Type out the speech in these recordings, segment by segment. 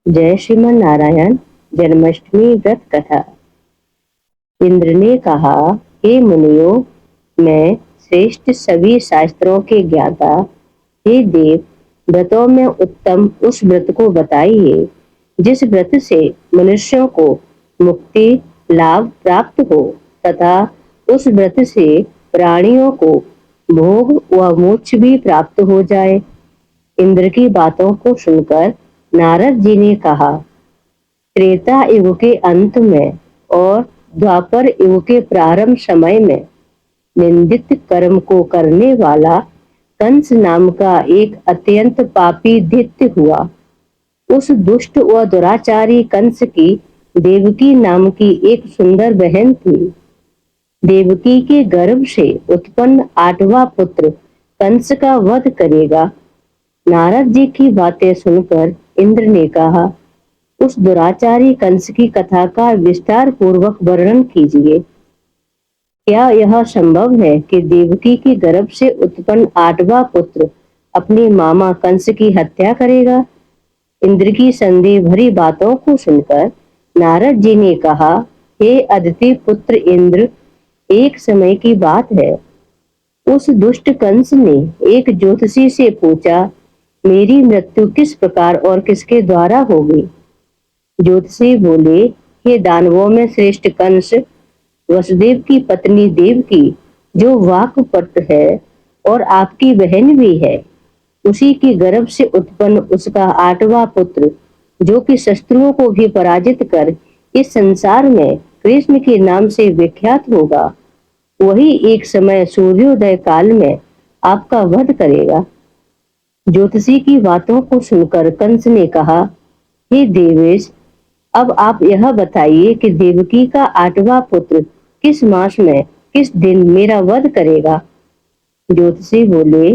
जय श्रीमन नारायण। जन्माष्टमी व्रत कथा। इंद्र ने कहा, हे मुनियों, मैं श्रेष्ठ सभी शास्त्रों के ज्ञाता, हे देव, व्रतों में उत्तम उस व्रत को बताइए जिस व्रत से मनुष्यों को मुक्ति लाभ प्राप्त हो तथा उस व्रत से प्राणियों को भोग व मोक्ष भी प्राप्त हो जाए। इंद्र की बातों को सुनकर नारद जी ने कहा, त्रेता युग के अंत में और द्वापर युग के प्रारंभ समय में निंदित कर्म को करने वाला कंस नाम का एक अत्यंत पापी दैत्य हुआ। उस दुष्ट व दुराचारी कंस की देवकी नाम की एक सुंदर बहन थी। देवकी के गर्भ से उत्पन्न 8वां पुत्र कंस का वध करेगा। नारद जी की बातें सुनकर इंद्र ने कहा, उस दुराचारी कंस की कथा का विस्तार पूर्वक वर्णन कीजिए। क्या यह संभव है कि देवकी के गर्भ से उत्पन्न 8वां पुत्र अपने मामा कंस की हत्या करेगा? इंद्र की संदेह भरी बातों को सुनकर नारद जी ने कहा, हे अदिति पुत्र इंद्र, एक समय की बात है। उस दुष्ट कंस ने एक ज्योतिषी से पूछा, मेरी मृत्यु किस प्रकार और किसके द्वारा होगी? ज्योतिषी बोले, हे दानवों में श्रेष्ठ कंस, वसुदेव की पत्नी देवकी जो वाक्पट है और आपकी बहन भी है, उसी के गर्भ से उत्पन्न उसका 8वां पुत्र जो कि शत्रुओं को भी पराजित कर इस संसार में कृष्ण के नाम से विख्यात होगा, वही एक समय सूर्योदय काल में आपका वध करेगा। ज्योतिषी की बातों को सुनकर कंस ने कहा, हे देवेश, अब आप यह बताइए कि देवकी का 8वां पुत्र किस मास में किस दिन मेरा वध करेगा? ज्योतिषी बोले,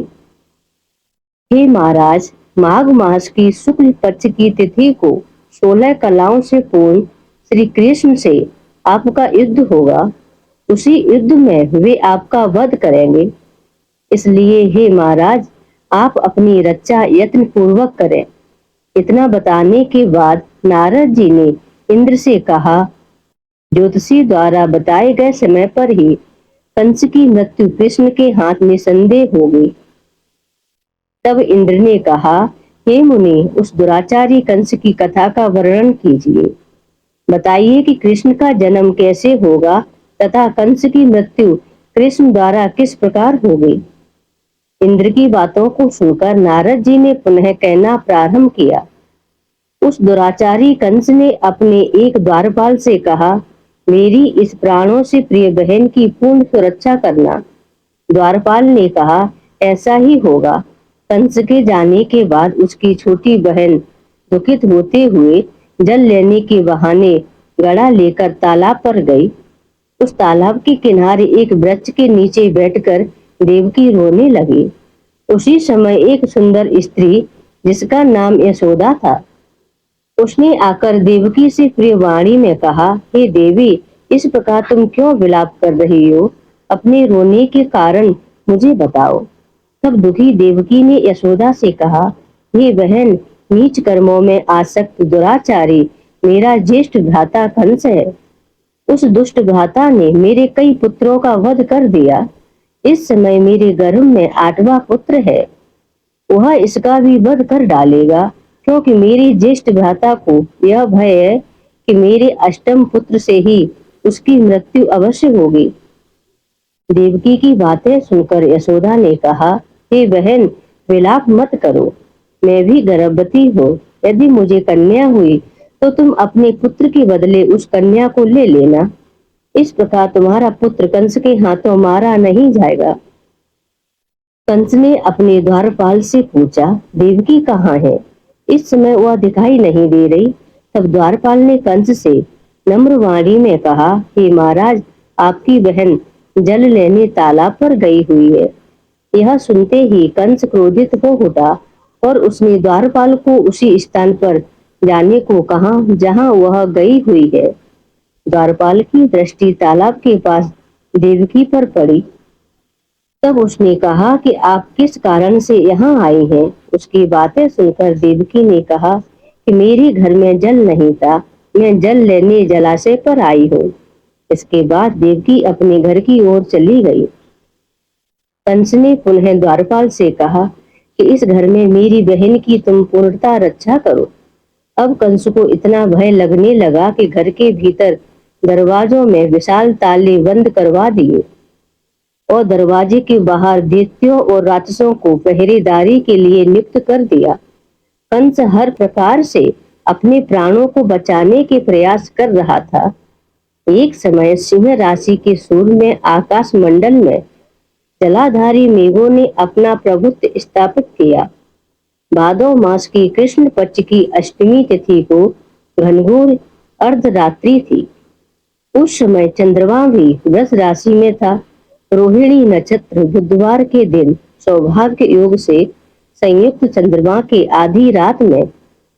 हे महाराज, माघ मास की शुक्ल पक्ष की तिथि को 16 कलाओं से पूर्ण श्री कृष्ण से आपका युद्ध होगा। उसी युद्ध में वे आपका वध करेंगे। इसलिए हे महाराज, आप अपनी रक्षा यत्न पूर्वक करें। इतना बताने के बाद नारद जी ने इंद्र से कहा, ज्योतिषी द्वारा बताए गए समय पर ही कंस की मृत्यु कृष्ण के हाथ में संदेह हो गई। तब इंद्र ने कहा, हे मुनि, उस दुराचारी कंस की कथा का वर्णन कीजिए। बताइए कि कृष्ण का जन्म कैसे होगा तथा कंस की मृत्यु कृष्ण द्वारा किस प्रकार होगी। इंद्र की बातों को सुनकर नारद जी ने पुनः कहना प्रारंभ किया। उस दुराचारी कंस ने अपने एक द्वारपाल से कहा, मेरी इस प्राणों से प्रिय बहन की पूर्ण सुरक्षा करना। द्वारपाल ने कहा, ऐसा ही होगा। कंस के जाने के बाद उसकी छोटी बहन दुखित होते हुए जल लेने के बहाने घड़ा लेकर तालाब पर गई। उस तालाब के किनारे एक वृक्ष के नीचे बैठकर देवकी रोने लगी। उसी समय एक सुंदर स्त्री जिसका नाम यशोदा था, उसने आकर देवकी से प्रिय वाणी में कहा, हे देवी, इस प्रकार तुम क्यों विलाप कर रही हो? अपने रोने के कारण मुझे बताओ। तब दुखी देवकी ने यशोदा से कहा, हे बहन, नीच कर्मों में आसक्त दुराचारी मेरा ज्येष्ठ भ्राता कंस है। उस दुष्ट भ्राता ने मेरे कई पुत्रों का वध कर दिया। इस समय मेरे गर्भ में 8वां पुत्र है। वह इसका भी वध कर डालेगा, क्योंकि मेरे ज्येष्ठ भ्राता को यह भय है कि मेरे अष्टम पुत्र से ही उसकी मृत्यु अवश्य होगी। देवकी की बातें सुनकर यशोदा ने कहा, हे बहन, विलाप मत करो। मैं भी गर्भवती हूँ। यदि मुझे कन्या हुई तो तुम अपने पुत्र के बदले उस कन्या को ले लेना। इस प्रकार तुम्हारा पुत्र कंस के हाथों मारा नहीं जाएगा। कंस ने अपने द्वारपाल से पूछा, देवकी कहाँ है? इस समय वह दिखाई नहीं दे रही। तब द्वारपाल ने कंस से नम्र वाणी में कहा, हे महाराज, आपकी बहन जल लेने तालाब पर गई हुई है। यह सुनते ही कंस क्रोधित हो उठा और उसने द्वारपाल को उसी स्थान पर जाने को कहा जहां वह गई हुई है। द्वारपाल की दृष्टि तालाब के पास देवकी पर पड़ी। तब उसने कहा कि आप किस कारण से यहाँ आई हैं? उसकी बातें सुनकर देवकी ने कहा, कि मेरे घर में जल नहीं था, मैं जल लेने जलाशय पर आई हूँ। इसके बाद देवकी अपने घर की ओर चली गई। कंस ने पुनः द्वारपाल से कहा कि इस घर में मेरी बहन की तुम पूर्णता रक्षा करो। अब कंस को इतना भय लगने लगा कि घर के भीतर दरवाजों में विशाल ताले बंद करवा दिए और दरवाजे के बाहर दैत्यों और राक्षसों को पहरेदारी के लिए नियुक्त कर दिया। कंस हर प्रकार से अपने प्राणों को बचाने के प्रयास कर रहा था। एक समय सिंह राशि के सूर्य में आकाश मंडल में जलाधारी मेघों ने अपना प्रभुत्व स्थापित किया। भादो मास की कृष्ण पक्ष की अष्टमी तिथि को घनघोर अर्धरात्रि थी। उस समय चंद्रमा भी वृष राशि में था। रोहिणी नक्षत्र बुधवार के दिन सौभाग्य योग से संयुक्त चंद्रमा के आधी रात में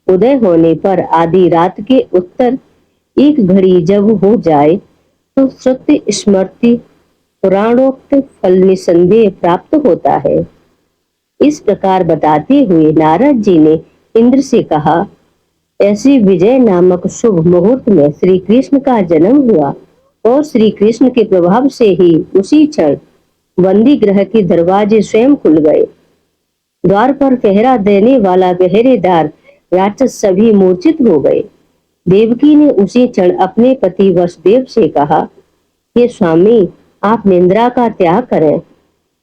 उदय होने पर आधी रात के उत्तर एक घड़ी जब हो जाए तो सत्य स्मृति पुराणोक्त फल निसंदेह प्राप्त होता है। इस प्रकार बताते हुए नारद जी ने इंद्र से कहा, ऐसे विजय नामक शुभ मुहूर्त में श्री कृष्ण का जन्म हुआ और श्री कृष्ण के प्रभाव से ही उसी क्षण बंदी ग्रह के दरवाजे स्वयं खुल गए। द्वार पर पहरा देने वाला पहरेदार राक्षस सभी मूर्छित हो गए। देवकी ने उसी क्षण अपने पति वसुदेव से कहा, हे स्वामी, आप निंद्रा का त्याग करें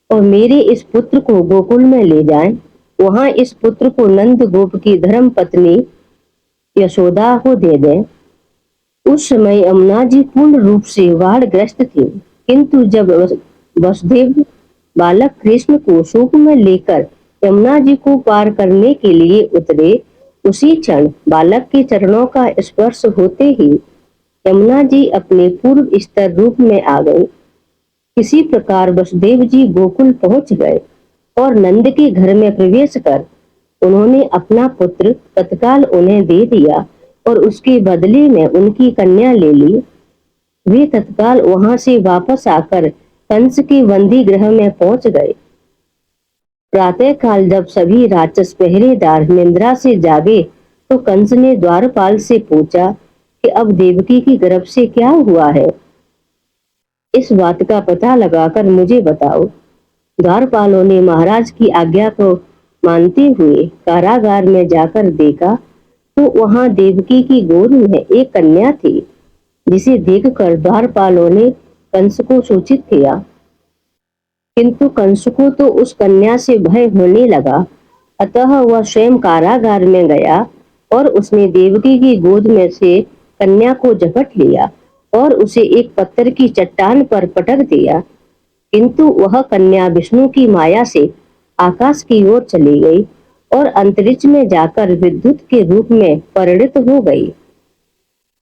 और मेरे इस पुत्र को गोकुल में ले जाएं। वहां इस पुत्र को नंद गोप की धर्म पत्नी यशोदा को दे दें। उस समय यमुना जी पूर्ण रूप से बाढ़ग्रस्त थी, किंतु जब वसुदेव बालक कृष्ण को सूप में लेकर यमुना जी को पार करने के लिए उतरे, उसी क्षण बालक के चरणों का स्पर्श होते ही यमुना जी अपने पूर्व स्तर रूप में आ गई। किसी प्रकार वसुदेव जी गोकुल पहुंच गए और नंद के घर में प्रवेश कर उन्होंने अपना पुत्र तत्काल उन्हें दे दिया और उसके बदले में उनकी कन्या ले ली। वे तत्काल वहां से वापस आकर कंस के बंदी गृह में पहुंच गए। प्रातः काल जब सभी राक्षस पहरेदार निंद्रा से जागे तो कंस ने द्वारपाल से पूछा कि अब देवकी की गर्भ से क्या हुआ है, इस बात का पता लगाकर मुझे बताओ। द्वारपालों ने महाराज की आज्ञा को मानते हुए कारागार में जाकर देखा तो वहां देवकी की गोद में एक कन्या थी, जिसे देखकर द्वारपालों ने कंस को सूचित किया, किंतु कंस को तो उस कन्या से भय होने लगा। अतः वह स्वयं कारागार में गया और उसने देवकी की गोद में से कन्या को झपट लिया और उसे एक पत्थर की चट्टान पर पटक दिया, किंतु वह कन्या विष्णु की माया से आकाश की ओर चली गई और अंतरिक्ष में जाकर विद्युत के रूप में परिणित हो गई।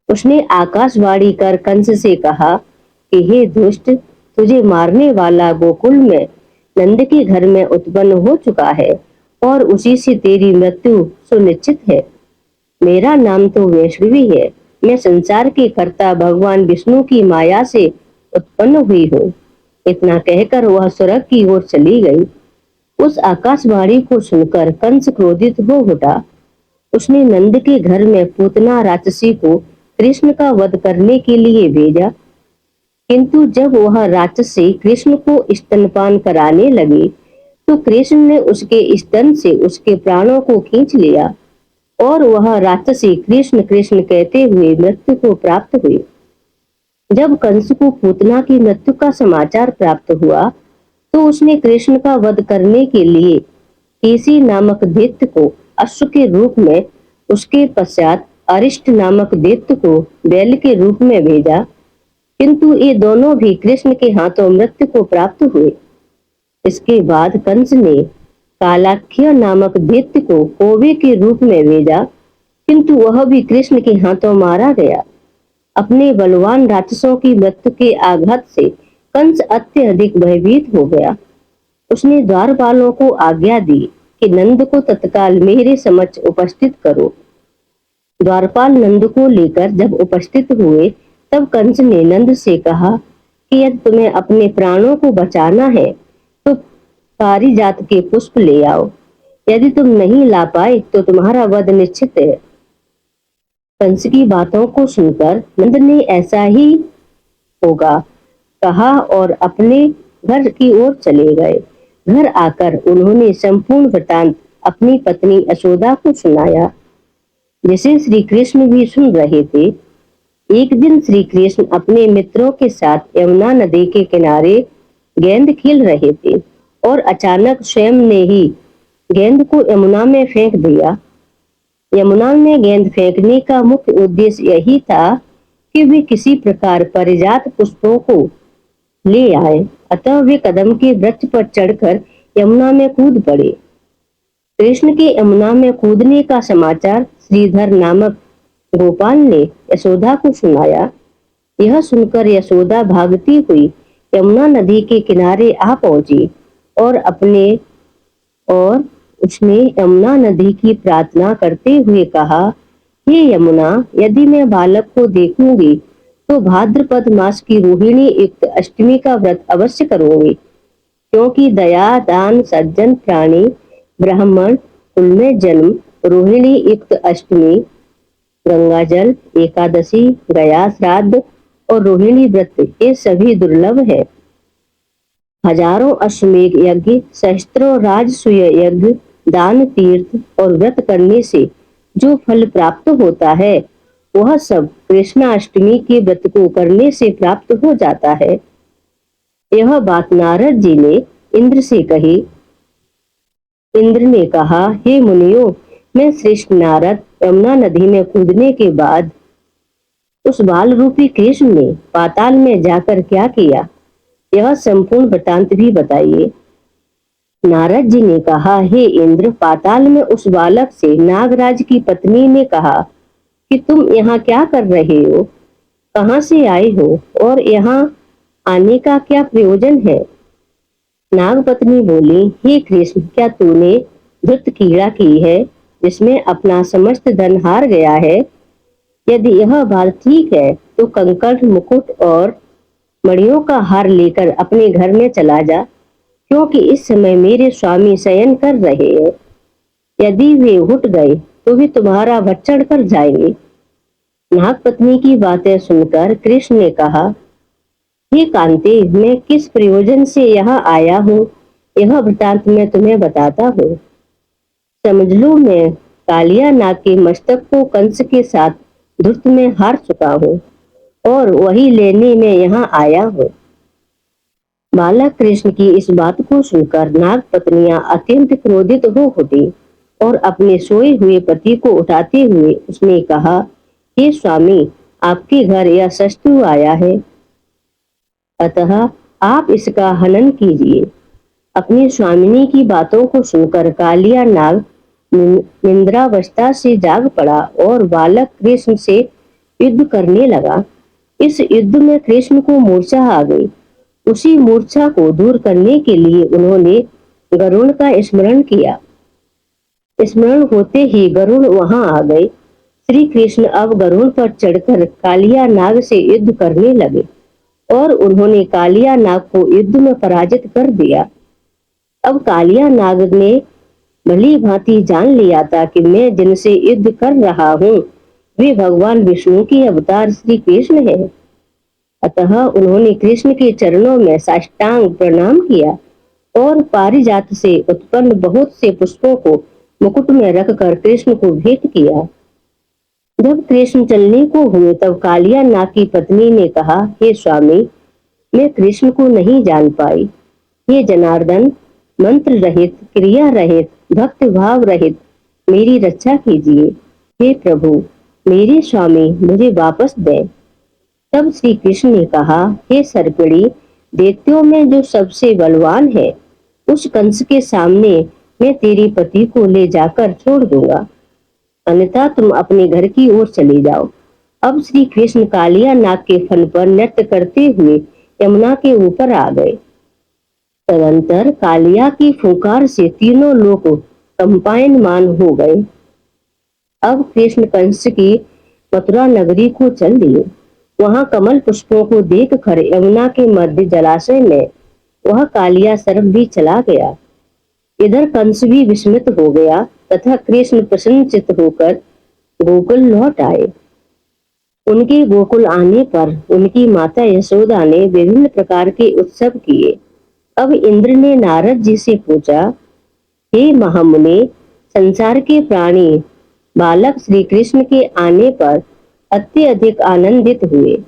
उसने आकाशवाणी कर कंस से कहा कि हे दुष्ट, तुझे मारने वाला गोकुल में नंद के घर में उत्पन्न हो चुका है और उसी से तेरी मृत्यु सुनिश्चित है। मेरा नाम तो वैष्णवी है, मैं संसार के कर्ता भगवान विष्णु की माया से उत्पन्न हुई हूँ। इतना कहकर वह स्वर्ग की ओर चली गई। उस आकाशवाणी को सुनकर कंस क्रोधित हो उठा। उसने नंद के घर में पूतना राक्षसी को कृष्ण का वध करने के लिए भेजा, किंतु जब वह राक्षसी कृष्ण को स्तनपान कराने लगी तो कृष्ण ने उसके स्तन से उसके प्राणों को खींच लिया और वह राक्षसी कृष्ण कृष्ण कहते हुए मृत्यु को प्राप्त हुई। जब कंस को पूतना की मृत्यु का समाचार प्राप्त हुआ तो उसने कृष्ण का वध करने के लिए केसी नामक दैत्य को अश्व के रूप में, उसके पश्चात अरिष्ट नामक दैत्य को बैल के रूप में भेजा, किंतु ये दोनों भी कृष्ण के हाथों मृत्यु को प्राप्त हुए। इसके बाद कंस ने कालाख्य नामक दैत्य को कौवे के रूप में भेजा, किंतु वह भी कृष्ण के हाथों मारा गया। अपने बलवान राक्षसों की मृत्यु के आघात से कंस अत्यधिक भयभीत हो गया। उसने द्वारपालों को आज्ञा दी कि नंद को तत्काल मेरे समक्ष उपस्थित करो। द्वारपाल नंद को लेकर जब उपस्थित हुए तब कंस ने नंद से कहा कि यदि तुम्हें अपने प्राणों को बचाना है तो पारिजात के पुष्प ले आओ, यदि तुम नहीं ला पाए तो तुम्हारा वध निश्चित है। कंस की बातों को सुनकर नंद ने ऐसा ही होगा कहा और अपने घर की ओर चले गए। घर आकर उन्होंने संपूर्ण वृतांत अपनी पत्नी यशोदा को सुनाया, जिसे श्री कृष्ण भी सुन रहे थे। एक दिन श्री कृष्ण अपने मित्रों के साथ यमुना नदी के किनारे गेंद खेल रहे थे और अचानक स्वयं ने ही गेंद को यमुना में फेंक दिया। यमुना में गेंद फेंकने का मुख्य उद्देश्य यही था कि वे किसी प्रकार परिजात पुष्पों को ले आए। अतः वे कदम के वृक्ष पर चढ़कर यमुना में कूद पड़े। कृष्ण के यमुना में कूदने का समाचार श्रीधर नामक गोपाल ने यशोदा को सुनाया। यह सुनकर यशोदा भागती हुई यमुना नदी के किनारे आ पहुंची और उसने यमुना नदी की प्रार्थना करते हुए कहा, हे यमुना, यदि मैं बालक को देखूंगी तो भाद्रपद मास की रोहिणी युक्त अष्टमी का व्रत अवश्य करूंगी, क्योंकि दया दान सज्जन प्राणी ब्राह्मण कुल में जन्म रोहिणी युक्त अष्टमी, गंगाजल एकादशी, गया श्राद्ध और रोहिणी व्रत ये सभी दुर्लभ है। हजारों अश्वमेध यज्ञ, सहस्त्रों राजसूय यज्ञ, दान तीर्थ और व्रत करने से जो फल प्राप्त होता है वह सब कृष्णाष्टमी के व्रत को करने से प्राप्त हो जाता है। यह बात नारद जी ने इंद्र से कही। इंद्र ने कहा, हे मुनियों, मैं श्रेष्ठ नारद यमुना नदी में कूदने के बाद उस बाल रूपी कृष्ण ने पाताल में जाकर क्या किया, यह संपूर्ण वृतांत भी बताइए। नारद जी ने कहा, हे इंद्र, पाताल में उस बालक से नागराज की पत्नी ने कहा कि तुम यहाँ क्या कर रहे हो, कहाँ से आए हो और यहाँ आने का क्या प्रयोजन है। नाग पत्नी बोली, हे कृष्ण, क्या तूने धृत क्रीड़ा की है जिसमें अपना समस्त धन हार गया है? यदि यह बात ठीक है तो कंकड़ मुकुट और मणियों का हार लेकर अपने घर में चला जा, क्योंकि इस समय मेरे स्वामी शयन कर रहे हैं। यदि वे उठ गए तो वे तुम्हारा भक्षण कर जाएंगे। नाग पत्नी की बातें सुनकर कृष्ण ने कहा, हे कांते, मैं किस प्रयोजन से यहाँ आया हूँ यह वृतांत मैं तुम्हें बताता हूँ। समझ लो, मैं कालिया नाग के मस्तक को कंस के साथ धूर्त में हार चुका हूँ और वही लेने में यहाँ आया हूँ। बालक कृष्ण की इस बात को सुनकर नाग पत्नियां अत्यंत क्रोधित हो उठी और अपने सोए हुए पति को उठाते हुए उसने कहा, हे स्वामी, आपके घर यह शत्रु आया है, अतः आप इसका हनन कीजिए। अपनी स्वामिनी की बातों को सुनकर कालिया नाग निंद्रावस्था से जाग पड़ा और बालक कृष्ण से युद्ध करने लगा। इस युद्ध में कृष्ण को मूर्छा आ गई। उसी मूर्छा को दूर करने के लिए उन्होंने गरुड़ का स्मरण किया। स्मरण होते ही गरुड़ वहां आ गए। श्री कृष्ण अब गरुड़ पर चढ़कर कालिया नाग से युद्ध करने लगे और उन्होंने कालिया नाग को युद्ध में पराजित कर दिया। अब कालिया नाग ने भली भांति जान लिया था कि मैं जिनसे युद्ध कर रहा हूँ वे भगवान विष्णु के अवतार श्री कृष्ण है। अतः उन्होंने कृष्ण के चरणों में साष्टांग प्रणाम किया और पारिजात से उत्पन्न बहुत से पुष्पों को मुकुट में रखकर कृष्ण को भेंट किया। जब कृष्ण चलने को हुए तब कालिया नाग की पत्नी ने कहा, हे स्वामी, मैं कृष्ण को नहीं जान पाई। हे जनार्दन, मंत्र रहित, क्रिया रहित, भक्त भाव रहित मेरी रक्षा कीजिए। हे प्रभु, मेरे स्वामी, मुझे वापस दें। तब श्री कृष्ण ने कहा, हे सर्पिणी, दैत्यों में जो सबसे बलवान है उस कंस के सामने मैं तेरे पति को ले जाकर छोड़ दूंगा, अन्यथा तुम अपने घर की ओर चले जाओ। अब श्री कृष्ण कालिया नाग के फन पर नृत्य करते हुए यमुना के ऊपर आ गए। तदंतर कालिया की फुंकार से तीनों लोग कंपायनमान हो गए। अब कृष्ण कंस की मथुरा नगरी को चल दिए। वहां कमल पुष्पों को देख कर यमुना के मध्य जलाशय में वह कालिया सर्प भी चला गया। इधर कंस भी विस्मित हो गया तथा कृष्ण प्रसन्नचित्त होकर गोकुल लौट आए। उनके गोकुल आने पर उनकी माता यशोदा ने विभिन्न प्रकार के उत्सव किए। अब इंद्र ने नारद जी से पूछा, हे महामुनि, संसार के प्राणी बालक श्री कृष्ण के आने पर अत्यधिक आनंदित हुए।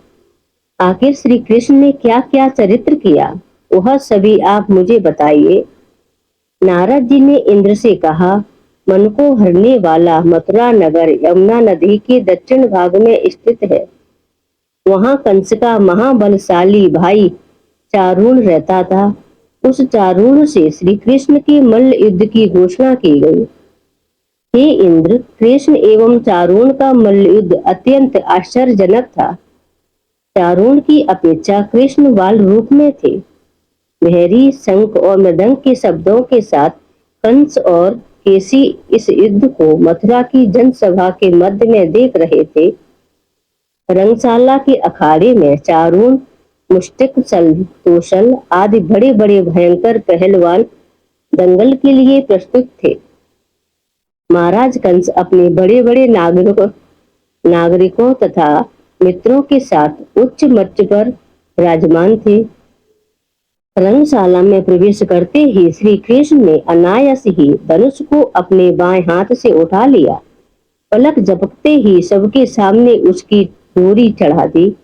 आखिर श्री कृष्ण ने क्या क्या चरित्र किया, वह सभी आप मुझे बताइए। नारद जी ने इंद्र से कहा, मन को हरने वाला मथुरा नगर यमुना नदी के दक्षिण भाग में स्थित है। वहां कंस का महाबलशाली भाई चारुण रहता था। उस चारुण से श्री कृष्ण के मल्ल युद्ध की घोषणा की गई। हे इंद्र, कृष्ण एवं चारुण का मल्ल युद्ध अत्यंत आश्चर्यजनक था। चारुण की अपेक्षा कृष्ण बाल रूप में थे। भैरी शंख और मृदंग के शब्दों के साथ कंस और केसी इस युद्ध को मथुरा की जनसभा के मध्य में देख रहे थे। रंगशाला के अखाड़े में चारुण, मुष्टिक, तोषल आदि बड़े बड़े भयंकर पहलवान दंगल के लिए प्रस्तुत थे। महाराज कंस अपने बड़े बड़े नागरिकों तथा मित्रों के साथ उच्च मंच पर विराजमान थे। रंगशाला में प्रवेश करते ही श्री कृष्ण ने अनायास ही धनुष को अपने बाएं हाथ से उठा लिया। पलक झपकते ही सबके सामने उसकी डोरी चढ़ा दी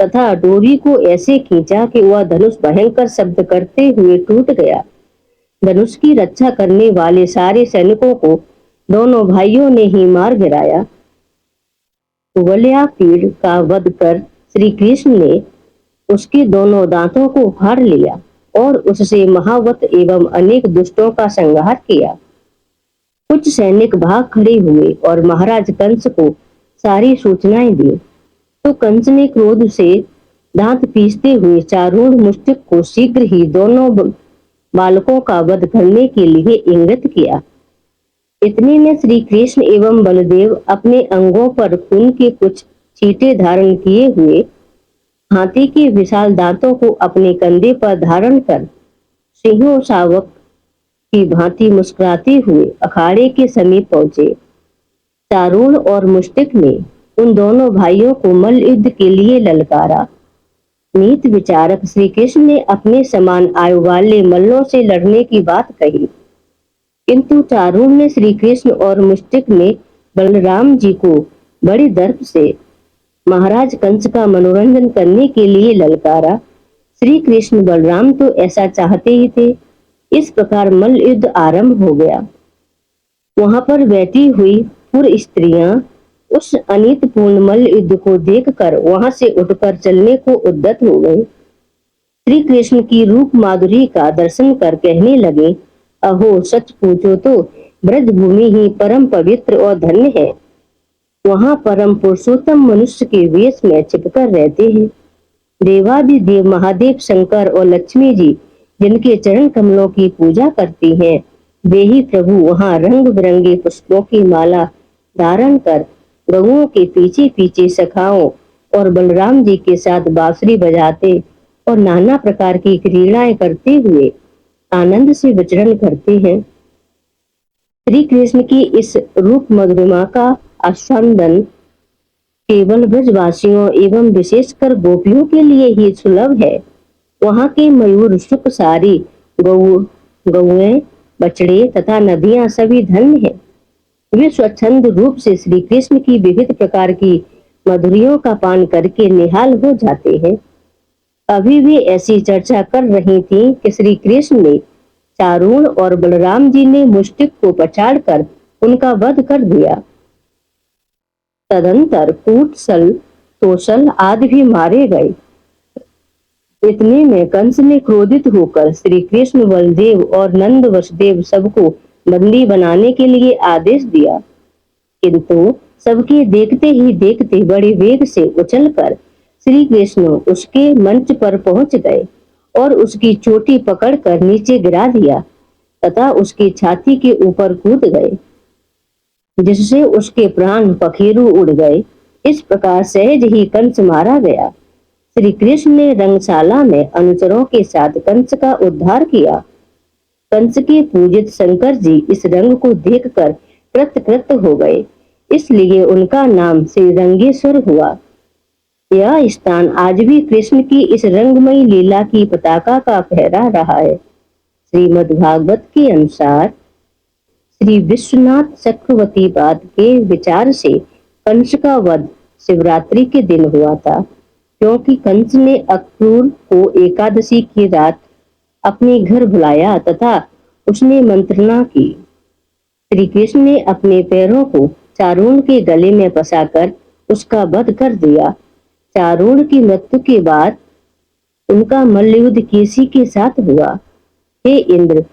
तथा डोरी को ऐसे खींचा कि वह धनुष भयंकर शब्द करते हुए टूट गया। धनुष की रक्षा करने वाले सारे सैनिकों को दोनों भाइयों ने ही मार गिराया। वलयापीड़ का वध कर श्री कृष्ण ने उसके दोनों दांतों को उखाड़ लिया और उससे महावत एवं अनेक दुष्टों का संहार किया। कुछ सैनिक भाग खड़े हुए और महाराज कंस को सारी सूचनाएं दी, तो कंस ने क्रोध से दांत पीसते हुए चारुण मुष्टिक को शीघ्र ही दोनों बालकों का वध करने के लिए इंगित किया। इतने में श्री कृष्ण एवं बलदेव अपने अंगों पर खून के कुछ छींटे धारण किए हुए हाथी के विशाल दांतों को अपने कंधे पर धारण कर सिंहों शावक की भांति मुस्कुराते हुए अखाड़े के समीप पहुंचे। चारुण और मुष्टिक ने उन दोनों भाइयों को मल्ल युद्ध के लिए ललकारा। नीत विचारक श्री कृष्ण ने अपने समान आयु वाले मल्लों से लड़ने की बात कही, किंतु चारुण ने श्री कृष्ण और मुष्टिक ने बलराम जी को बड़ी दर्प से महाराज कंस का मनोरंजन करने के लिए ललकारा। श्री कृष्ण बलराम तो ऐसा चाहते ही थे। इस प्रकार मल्ल युद्ध आरंभ हो गया। वहां पर बैठी हुई पुर स्त्रियां उस अनीतिपूर्ण मल्ल युद्ध को देखकर वहां से उठकर चलने को उद्यत हो गई। श्री कृष्ण की रूप माधुरी का दर्शन कर कहने लगे, अहो, सच पूछो तो ब्रजभूमि ही परम पवित्र और धन्य है। वहां परम पुरुषोत्तम मनुष्य के वेश में छिपकर रहते हैं। देवादि देव महादेव शंकर और लक्ष्मी जी जिनके चरण कमलों की पूजा करती हैं, वे ही प्रभु वहां रंग बिरंगे पुष्पों की माला धारण कर गौओं के पीछे पीछे सखाओं और बलराम जी के साथ बांसुरी बजाते और नाना प्रकार की क्रीड़ाएं करते हुए आनंद से विचरण करते हैं। श्री कृष्ण की इस रूप मधुरिमा का आस्वादन केवल ब्रजवासियों एवं विशेषकर गोपियों के लिए ही सुलभ है। वहां के मयूर, शुक, सारी गौएं, बछड़े तथा नदियां सभी धन्य हैं। वे स्वच्छंद रूप से श्री कृष्ण की विविध प्रकार की मधुरियों का पान करके निहाल हो जाते हैं। अभी भी ऐसी चर्चा कर रही थी कि श्री कृष्ण ने चारुण और बलराम जी ने मुष्टिक को पछाड़कर उनका वध कर दिया। तदंतर कूटसल, तोषल आदि भी मारे गए। इतने में कंस ने क्रोधित होकर श्री कृष्ण, बलदेव और नंद वसुदेव सबको बंदी बनाने के लिए आदेश दिया, किंतु सबके देखते ही देखते बड़े वेग से उछलकर श्री कृष्ण उसके मंच पर पहुंच गए और उसकी चोटी पकड़कर नीचे गिरा दिया तथा उसकी छाती के ऊपर कूद गए, जिससे उसके प्राण पखेरु उड़ गए। इस प्रकार सहज ही कंस मारा गया। श्री कृष्ण ने रंगशाला में अनुचरों के साथ कंस का उद्धार किया। कंस के पूजित शंकर जी इस रंग को देखकर कृत कृत हो गए, इसलिए उनका नाम श्री रंगेश्वर हुआ। यह स्थान आज भी कृष्ण की इस रंगमयी लीला की पताका का फहरा रहा है। श्रीमद् भागवत के अनुसार श्री विश्वनाथ चक्रवर्तीवाद के विचार से कंस का वध शिवरात्रि के दिन हुआ था, क्योंकि कंस ने अक्रूर को एकादशी की रात अपने घर बुलाया तथा उसने मंत्रणा की। श्री कृष्ण ने अपने पैरों को चारूण के गले में फंसाकर उसका वध कर दिया। चारूण की मृत्यु के बाद उनका मल्लयुद्ध केसी के साथ हुआ। हे इंद्र,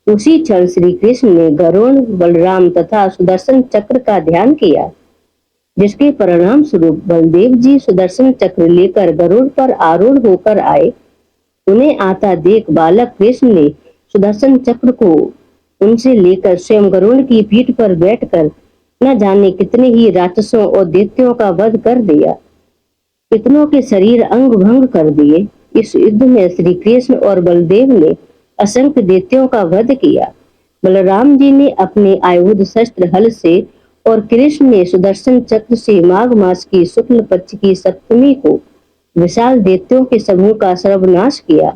उसी क्षण श्री कृष्ण ने गरुड़, बलराम तथा सुदर्शन चक्र का ध्यान किया, जिसके परिणाम स्वरूप बलदेव जी सुदर्शन चक्र लेकर गरुड़ पर आरूढ़ होकर आए। उन्हें आता देख बालक कृष्ण ने सुदर्शन चक्र को उनसे लेकर स्वयं गरुड़ की पीठ पर बैठकर न जाने कितने ही राक्षसों और दैत्यों का वध कर दिया, कितनों के शरीर अंग भंग कर दिए। इस युद्ध में श्री कृष्ण और बलदेव ने असंख्य दैत्यों का वध किया। बलराम जी ने अपने आयुध शस्त्र हल से और कृष्ण ने सुदर्शन चक्र से माघ मास की शुक्ल पक्ष की सप्तमी को विशाल दैत्यों के समूह का सर्वनाश किया।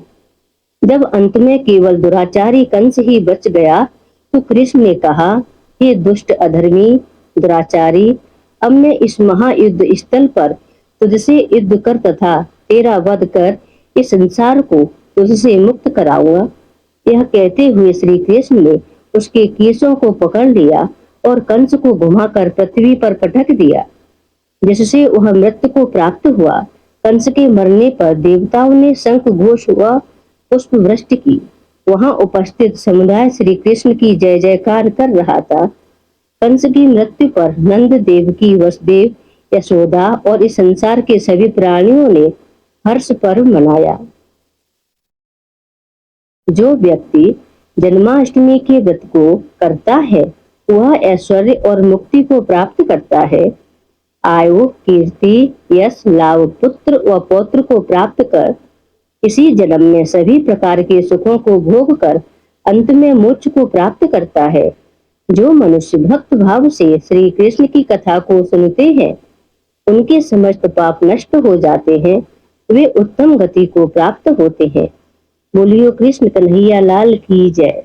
जब अंत में केवल दुराचारी कंस ही बच गया तो कृष्ण ने कहा, हे दुष्ट अधर्मी दुराचारी, अब मैं इस महायुद्ध स्थल पर तुझसे युद्ध कर तथा तेरा वध कर इस संसार को तुझसे मुक्त कराऊंगा। यह कहते हुए श्री कृष्ण ने उसके केसों को पकड़ लिया और कंस को घुमाकर पृथ्वी पर पटक दिया, जिससे वह मृत्यु को प्राप्त हुआ। कंस के मरने पर देवताओं ने शंख घोष व पुष्प वृष्टि की। वहां उपस्थित समुदाय श्री कृष्ण की जय जयकार कर रहा था। कंस की मृत्यु पर नंद देव की वसुदेव, यशोदा और इस संसार के सभी प्राणियों ने हर्ष पर्व मनाया। जो व्यक्ति जन्माष्टमी के व्रत को करता है वह ऐश्वर्य और मुक्ति को प्राप्त करता है। आयु, कीर्ति, यश, लाभ, पुत्र व पौत्र को प्राप्त कर इसी जन्म में सभी प्रकार के सुखों को भोग कर अंत में मोक्ष को प्राप्त करता है। जो मनुष्य भक्त भाव से श्री कृष्ण की कथा को सुनते हैं उनके समस्त पाप नष्ट हो जाते हैं, वे उत्तम गति को प्राप्त होते हैं। बोलियो कृष्ण कन्हैया लाल की जय।